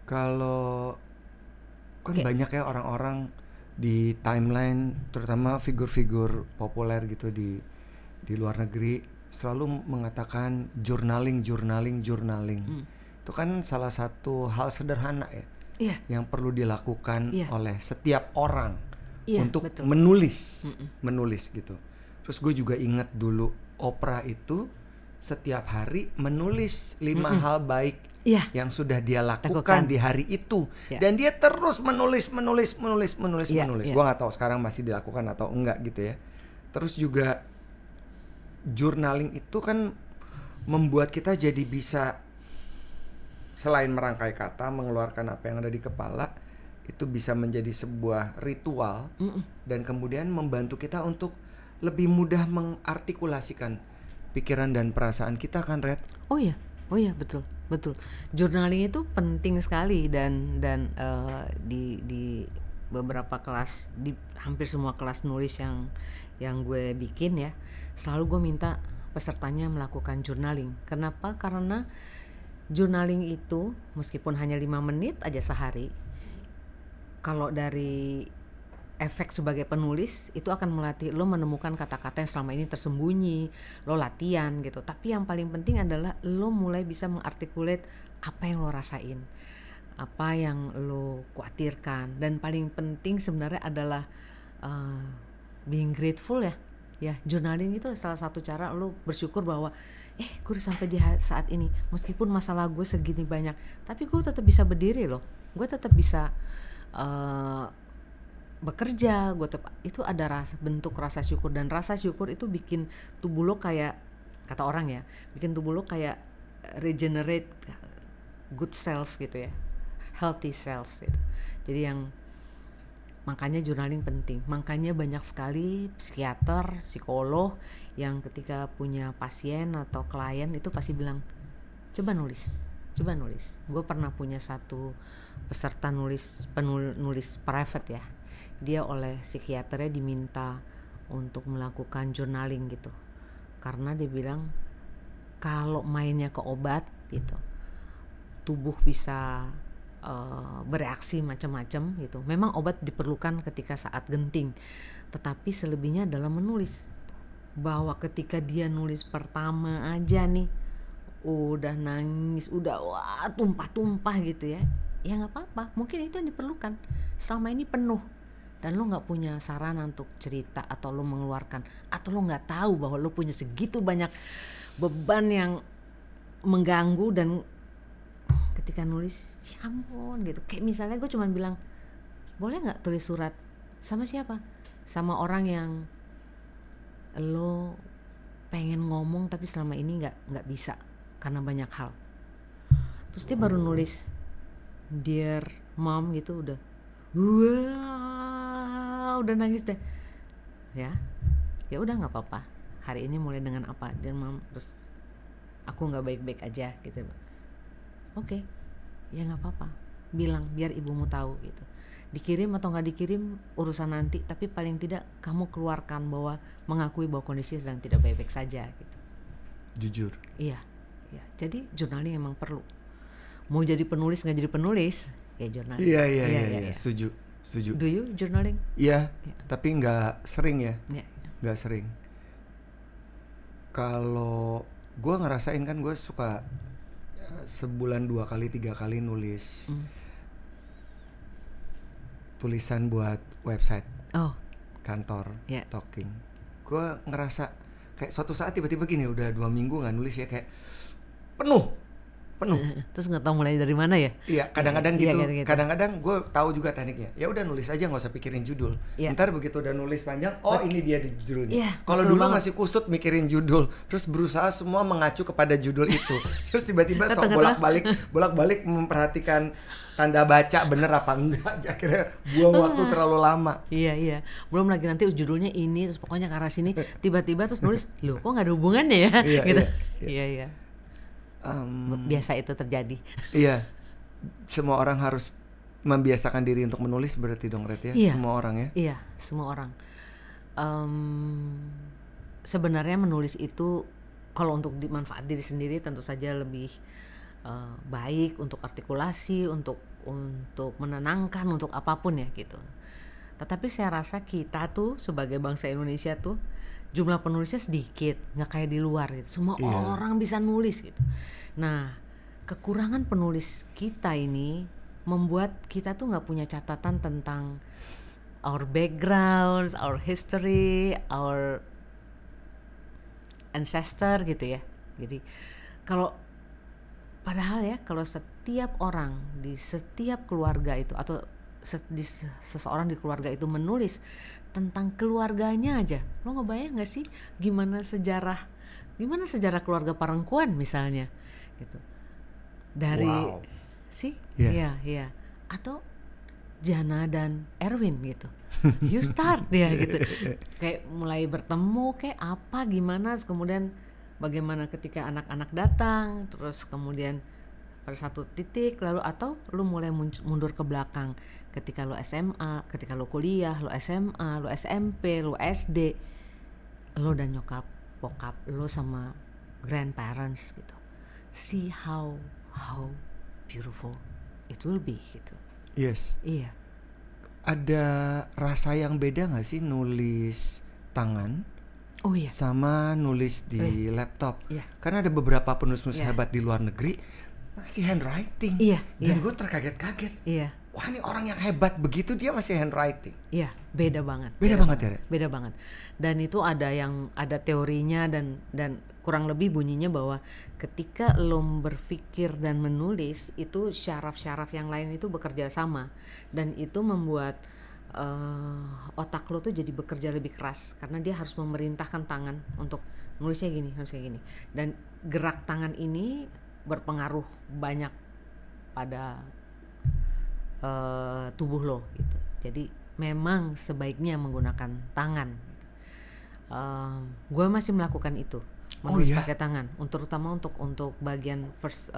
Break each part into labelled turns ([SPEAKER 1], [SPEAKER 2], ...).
[SPEAKER 1] Kalau kan
[SPEAKER 2] Kayak
[SPEAKER 1] banyak ya orang-orang di timeline, terutama figur-figur populer gitu di luar negeri selalu mengatakan journaling, journaling, journaling. Itu kan salah satu hal sederhana ya
[SPEAKER 2] iya,
[SPEAKER 1] yang perlu dilakukan
[SPEAKER 2] iya,
[SPEAKER 1] oleh setiap orang
[SPEAKER 2] iya,
[SPEAKER 1] untuk
[SPEAKER 2] betul.
[SPEAKER 1] menulis gitu. Terus gue juga ingat dulu Oprah itu setiap hari menulis 5 hal baik
[SPEAKER 2] Iya,
[SPEAKER 1] yang sudah dia lakukan
[SPEAKER 2] lakukan.
[SPEAKER 1] di hari itu,
[SPEAKER 2] Ya.
[SPEAKER 1] dan dia terus menulis.
[SPEAKER 2] Iya, iya.
[SPEAKER 1] Gue nggak tahu sekarang masih dilakukan atau enggak gitu ya. Terus juga journaling itu kan membuat kita jadi bisa, selain merangkai kata, mengeluarkan apa yang ada di kepala, itu bisa menjadi sebuah ritual dan kemudian membantu kita untuk lebih mudah mengartikulasikan pikiran dan perasaan kita kan, Red?
[SPEAKER 2] Oh iya, betul, betul. Journaling itu penting sekali dan di beberapa kelas, di hampir semua kelas nulis yang gue bikin ya, selalu gue minta pesertanya melakukan journaling. Kenapa? Karena journaling itu meskipun hanya 5 menit aja sehari, kalau dari efek sebagai penulis itu akan melatih lo menemukan kata-kata yang selama ini tersembunyi, lo latihan gitu. Tapi yang paling penting adalah lo mulai bisa mengartikulate apa yang lo rasain, apa yang lo khawatirkan, dan paling penting sebenarnya adalah being grateful ya. Ya, journaling itu salah satu cara lo bersyukur bahwa gue udah sampai di saat ini, meskipun masalah gue segini banyak, tapi gue tetap bisa berdiri loh, gue tetap bisa bekerja, gue tetap, itu ada bentuk rasa syukur, dan rasa syukur itu bikin tubuh lo kayak, kata orang ya, bikin tubuh lo kayak regenerate good cells gitu ya, healthy cells gitu. Jadi yang makanya journaling penting. Makanya banyak sekali psikiater, psikolog yang ketika punya pasien atau klien itu pasti bilang, coba nulis. Gue pernah punya satu peserta penulis private ya. Dia oleh psikiaternya diminta untuk melakukan journaling gitu. Karena dia bilang kalau mainnya ke obat gitu, tubuh bisa bereaksi macam-macam gitu. Memang obat diperlukan ketika saat genting, tetapi selebihnya adalah menulis. Bahwa ketika dia nulis pertama aja nih udah nangis, udah wah tumpah-tumpah gitu ya, ya nggak apa-apa, mungkin itu yang diperlukan. Selama ini penuh dan lo nggak punya sarana untuk cerita, atau lo mengeluarkan, atau lo nggak tahu bahwa lo punya segitu banyak beban yang mengganggu, dan ketika nulis ya ampun gitu. Kayak misalnya gue cuman bilang, boleh nggak tulis surat? Sama siapa? Sama orang yang lo pengen ngomong tapi selama ini nggak bisa karena banyak hal. Terus dia baru nulis dear mom gitu, udah wah udah nangis deh ya. Ya udah nggak apa-apa, hari ini mulai dengan apa, dear mom, terus aku nggak baik-baik aja gitu. Oke, ya nggak apa-apa, bilang biar ibumu tahu gitu. Dikirim atau nggak dikirim urusan nanti, tapi paling tidak kamu keluarkan bahwa mengakui bahwa kondisi sedang tidak baik-baik saja gitu.
[SPEAKER 1] Jujur.
[SPEAKER 2] Iya. Jadi journaling emang perlu. Mau jadi penulis nggak jadi penulis, ya journaling.
[SPEAKER 1] Iya. Setuju.
[SPEAKER 2] Do you journaling?
[SPEAKER 1] Iya, tapi nggak sering ya.
[SPEAKER 2] Iya.
[SPEAKER 1] Nggak sering. Kalau gue ngerasain kan, gue suka sebulan 2 kali 3 kali nulis tulisan buat website kantor, talking. Gue ngerasa kayak suatu saat tiba-tiba gini, udah 2 minggu nggak nulis ya, kayak penuh.
[SPEAKER 2] Terus nggak tahu mulai dari mana ya?
[SPEAKER 1] Iya, kadang-kadang gitu.
[SPEAKER 2] Gitu.
[SPEAKER 1] Kadang-kadang gue tahu juga tekniknya. Ya udah nulis aja, nggak usah pikirin judul. Ntar begitu udah nulis panjang, ini dia judulnya. Kalau dulu masih kusut mikirin judul, terus berusaha semua mengacu kepada judul itu. Terus tiba-tiba sok bolak-balik memperhatikan tanda baca bener apa enggak. Akhirnya buang waktu terlalu lama.
[SPEAKER 2] Iya. Belum lagi nanti judulnya ini, terus pokoknya ke arah sini, tiba-tiba terus nulis, loh kok nggak ada hubungannya ya? Gitu. Iya. Biasa itu terjadi.
[SPEAKER 1] Iya, semua orang harus membiasakan diri untuk menulis berarti dong, Red ya?
[SPEAKER 2] Iya.
[SPEAKER 1] Semua orang ya?
[SPEAKER 2] Iya, semua orang. Sebenarnya menulis itu kalau untuk dimanfaat diri sendiri tentu saja lebih baik untuk artikulasi, untuk menenangkan, untuk apapun ya gitu. Tetapi saya rasa kita tuh sebagai bangsa Indonesia tuh jumlah penulisnya sedikit, nggak kayak di luar gitu. Semua orang bisa nulis gitu. Nah, kekurangan penulis kita ini membuat kita tuh nggak punya catatan tentang our background, our history, our ancestor gitu ya. Jadi kalau padahal ya, kalau setiap orang di setiap keluarga itu atau seseorang di keluarga itu menulis tentang keluarganya aja, lo ngebayang nggak sih gimana sejarah keluarga Parangkuan misalnya gitu, dari sih ya atau Jana dan Erwin gitu. You start ya gitu, kayak mulai bertemu kayak apa gimana, kemudian bagaimana ketika anak-anak datang, terus kemudian pada satu titik lalu, atau lu mulai mundur ke belakang ketika lu SMA, ketika lu kuliah, lu SMA, lu SMP, lu SD, lu dan nyokap bokap lu sama grandparents gitu. See how beautiful it will be gitu.
[SPEAKER 1] Yes.
[SPEAKER 2] Iya.
[SPEAKER 1] Ada rasa yang beda nggak sih nulis tangan sama nulis di laptop? Karena ada beberapa penulis-penulis hebat di luar negeri masih handwriting. Dan gue terkaget-kaget. Wah, ini orang yang hebat begitu dia masih handwriting.
[SPEAKER 2] Iya, beda banget.
[SPEAKER 1] Beda banget ya.
[SPEAKER 2] Beda banget. Dan itu ada teorinya dan kurang lebih bunyinya bahwa ketika lo berpikir dan menulis itu syaraf-syaraf yang lain itu bekerja sama, dan itu membuat otak lo tuh jadi bekerja lebih keras karena dia harus memerintahkan tangan untuk nulisnya gini, dan gerak tangan ini berpengaruh banyak pada tubuh lo gitu. Jadi memang sebaiknya menggunakan tangan gitu. Gue masih melakukan itu, menulis pakai tangan, terutama untuk bagian first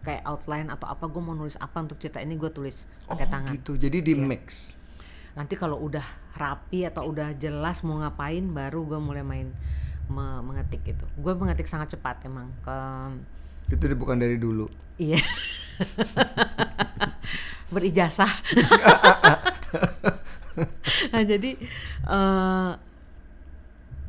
[SPEAKER 2] kayak outline atau apa, gue mau nulis apa untuk cerita ini gue tulis pakai tangan
[SPEAKER 1] gitu. Jadi di mix.
[SPEAKER 2] Nanti kalau udah rapi atau udah jelas mau ngapain, baru gue mulai main mengetik gitu. Gue mengetik sangat cepat emang.
[SPEAKER 1] Itu bukan dari dulu.
[SPEAKER 2] Iya. Berijazah. Nah, jadi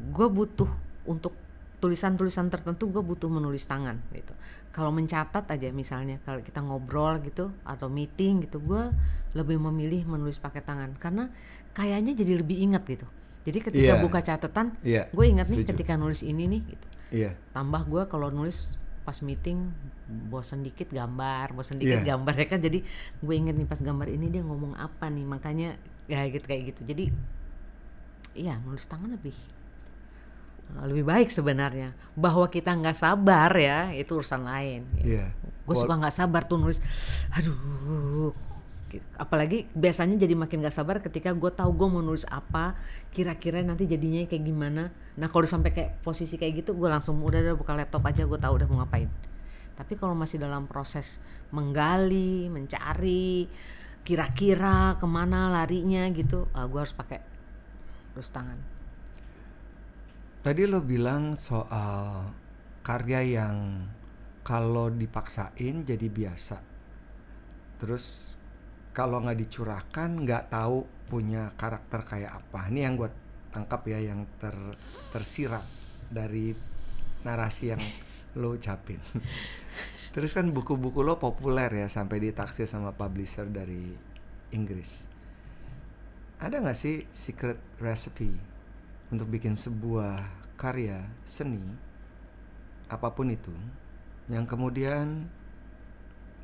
[SPEAKER 2] gue butuh untuk tulisan-tulisan tertentu, gue butuh menulis tangan gitu. Kalau mencatat aja misalnya, kalau kita ngobrol gitu atau meeting gitu, gue lebih memilih menulis pakai tangan karena kayaknya jadi lebih ingat gitu. Jadi ketika buka catatan, gue ingat nih ketika nulis ini nih gitu. Tambah gue kalau nulis pas meeting bosan dikit gambar ya kan, jadi gue inget nih pas gambar ini dia ngomong apa nih, makanya ya gitu kayak gitu. Jadi iya, nulis tangan lebih baik sebenarnya. Bahwa kita nggak sabar ya itu urusan lain. Gue suka nggak sabar tuh nulis, aduh. Apalagi biasanya jadi makin gak sabar ketika gue tahu gue mau nulis apa, kira-kira nanti jadinya kayak gimana. Nah kalau udah sampai kayak posisi kayak gitu, gue langsung udah buka laptop aja, gue tahu udah mau ngapain. Tapi kalau masih dalam proses menggali, mencari, kira-kira kemana larinya gitu, gue harus pakai terus tangan.
[SPEAKER 1] Tadi lo bilang soal karya yang kalau dipaksain jadi biasa, terus kalau nggak dicurahkan nggak tahu punya karakter kayak apa. Ini yang gue tangkap ya, yang tersirat dari narasi yang lo ucapin. Terus kan buku-buku lo populer ya, sampai ditaksir sama publisher dari Inggris. Ada nggak sih secret recipe untuk bikin sebuah karya seni apapun itu yang kemudian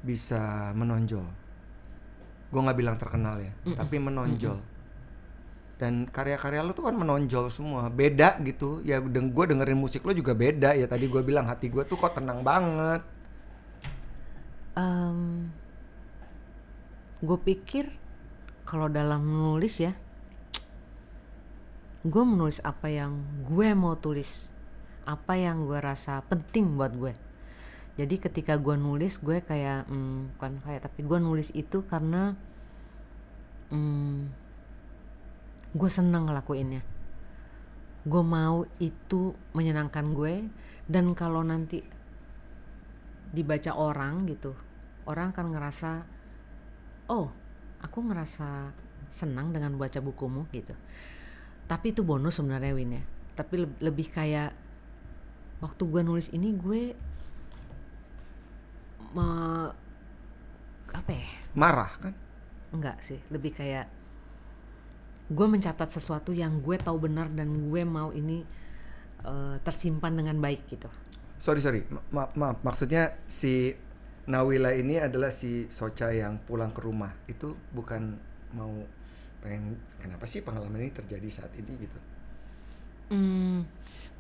[SPEAKER 1] bisa menonjol? Gue nggak bilang terkenal ya, tapi menonjol. Dan karya-karya lo tuh kan menonjol semua, beda gitu ya. Gue dengerin musik lo juga beda ya. Tadi gue bilang hati gue tuh kok tenang banget.
[SPEAKER 2] Gue pikir kalau dalam menulis ya, gue menulis apa yang gue mau tulis, apa yang gue rasa penting buat gue. Jadi ketika gue nulis, gue kayak bukan kayak, tapi gue nulis itu karena gue seneng ngelakuinnya. Gue mau itu menyenangkan gue, dan kalau nanti dibaca orang gitu, orang akan ngerasa oh aku ngerasa senang dengan baca bukumu gitu. Tapi itu bonus sebenarnya Win ya. Tapi lebih kayak waktu gue nulis ini gue apa ya?
[SPEAKER 1] Marah kan?
[SPEAKER 2] Enggak sih, lebih kayak gue mencatat sesuatu yang gue tahu benar dan gue mau ini tersimpan dengan baik gitu.
[SPEAKER 1] Sorry, maaf, maksudnya si Nawila ini adalah si Socha yang pulang ke rumah. Itu bukan mau pengen kenapa sih pengalaman ini terjadi saat ini gitu.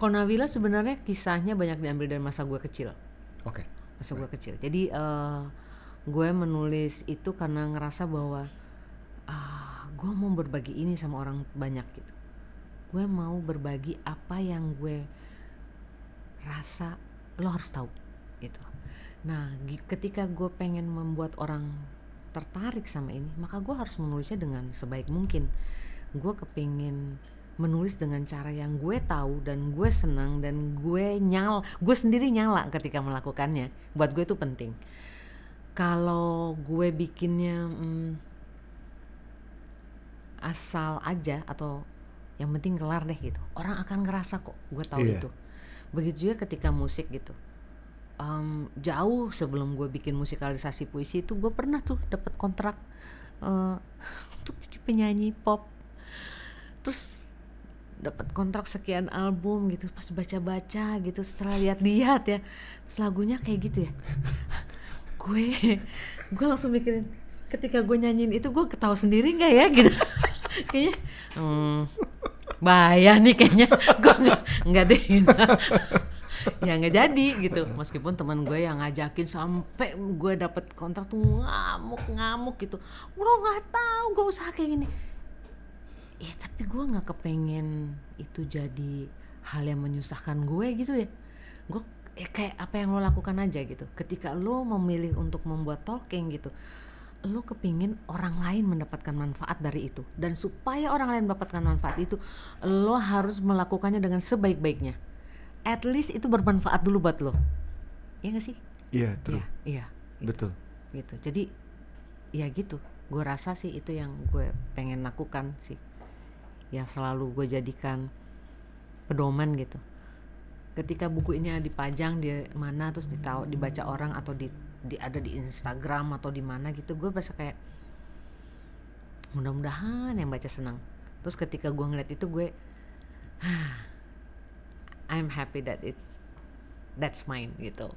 [SPEAKER 2] Kalau Nawila sebenarnya kisahnya banyak diambil dari masa gue kecil.
[SPEAKER 1] Oke.
[SPEAKER 2] Masa gue kecil. Jadi gue menulis itu karena ngerasa bahwa gue mau berbagi ini sama orang banyak gitu. Gue mau berbagi apa yang gue rasa lo harus tahu gitu. Nah ketika gue pengen membuat orang tertarik sama ini, maka gue harus menulisnya dengan sebaik mungkin. Gue kepingin menulis dengan cara yang gue tahu dan gue senang dan gue sendiri nyala ketika melakukannya. Buat gue itu penting. Kalau gue bikinnya asal aja atau yang penting kelar deh gitu, orang akan ngerasa kok gue tahu itu. Begitu juga ketika musik gitu. Jauh sebelum gue bikin musikalisasi puisi itu gue pernah tuh dapat kontrak untuk jadi penyanyi pop. Terus dapat kontrak sekian album gitu, pas baca-baca gitu, setelah lihat-lihat ya, terus lagunya kayak gitu ya. gue langsung mikirin ketika gue nyanyiin itu gue ketawa sendiri nggak ya gitu. Kayaknya bahaya nih kayaknya. Gue nggak deh gitu. Ya nggak jadi gitu. Meskipun teman gue yang ngajakin sampai gue dapet kontrak tuh ngamuk gitu. Gue nggak tahu gue usaha kayak gini. Ya tapi gue nggak kepengen itu jadi hal yang menyusahkan gue gitu ya. Gue kayak apa yang lo lakukan aja gitu. Ketika lo memilih untuk membuat talking gitu, lo kepingin orang lain mendapatkan manfaat dari itu. Dan supaya orang lain mendapatkan manfaat itu, lo harus melakukannya dengan sebaik-baiknya. At least itu bermanfaat dulu buat lo. Iya gak sih?
[SPEAKER 1] Iya, true.
[SPEAKER 2] Iya.
[SPEAKER 1] Betul.
[SPEAKER 2] Gitu. Jadi ya gitu. Gue rasa sih itu yang gue pengen lakukan sih. Yang selalu gue jadikan pedoman gitu. Ketika buku ini dipajang di mana terus dibaca orang atau ada di Instagram atau di mana gitu, gue biasa kayak mudah-mudahan yang baca senang. Terus ketika gue ngeliat itu gue I'm happy that that's mine gitu.